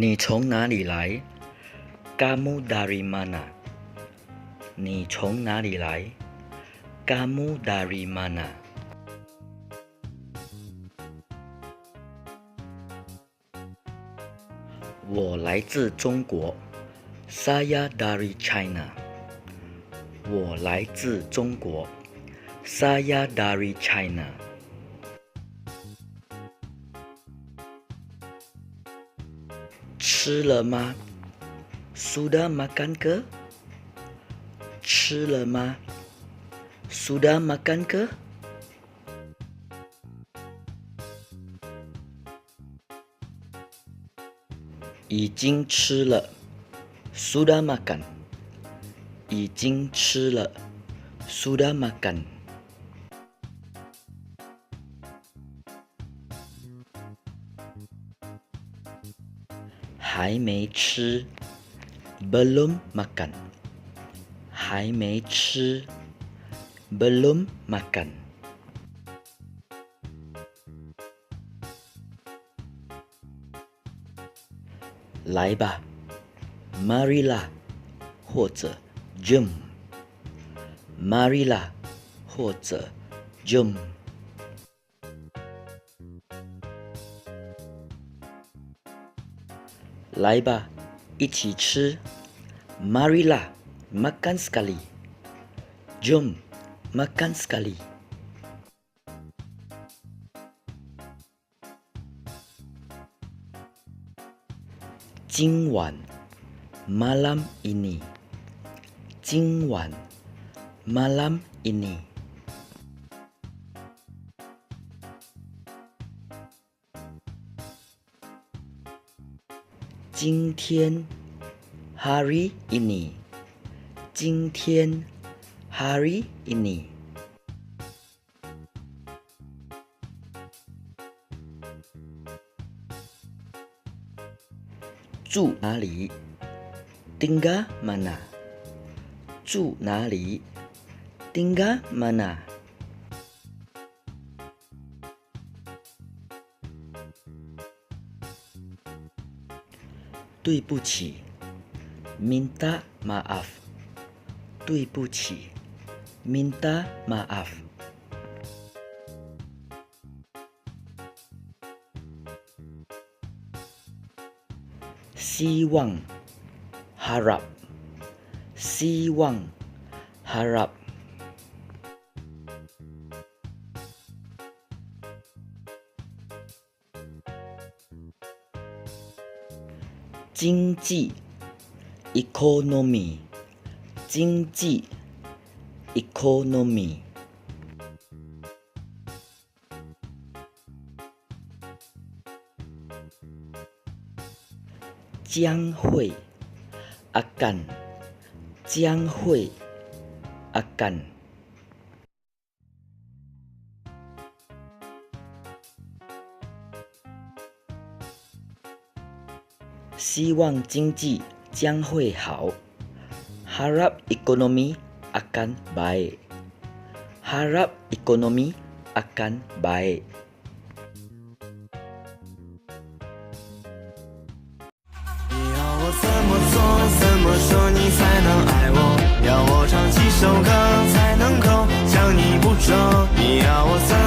你从哪里来？Kamu dari mana？ 你从哪里来？Kamu dari mana？ 我来自中国。Saya dari China。 我来自中国。Saya dari China。 吃了吗？Sudah makan ke？ 吃了吗？Sudah makan ke？ 已经吃了。Sudah makan。 已经吃了。Sudah makan。 还没吃。Belum makan。 还没吃。Belum makan。 来吧 Marilah 或者 Jom。 Marilah 或者 Jom。 来吧，一起吃。Marilah makan sekali。 Jom makan sekali。 今晚 malam ini。 今晚 malam ini。 今天 hari ini。 今天 hari ini。 住哪里 Tinggal mana？ 住哪里 Tinggal mana？ 对不起 Minta maaf。 对不起 Minta maaf。 希望 harap。 希望 harap。 经济 economy。 经济 economy。 将会 akan。 将会 akan。 希望经济将会好。Harap ekonomi akan baik。 Harap ekonomi akan baik。怎么做，怎么说你才能爱我？要我唱几首歌才能够将你捕捉？你要我怎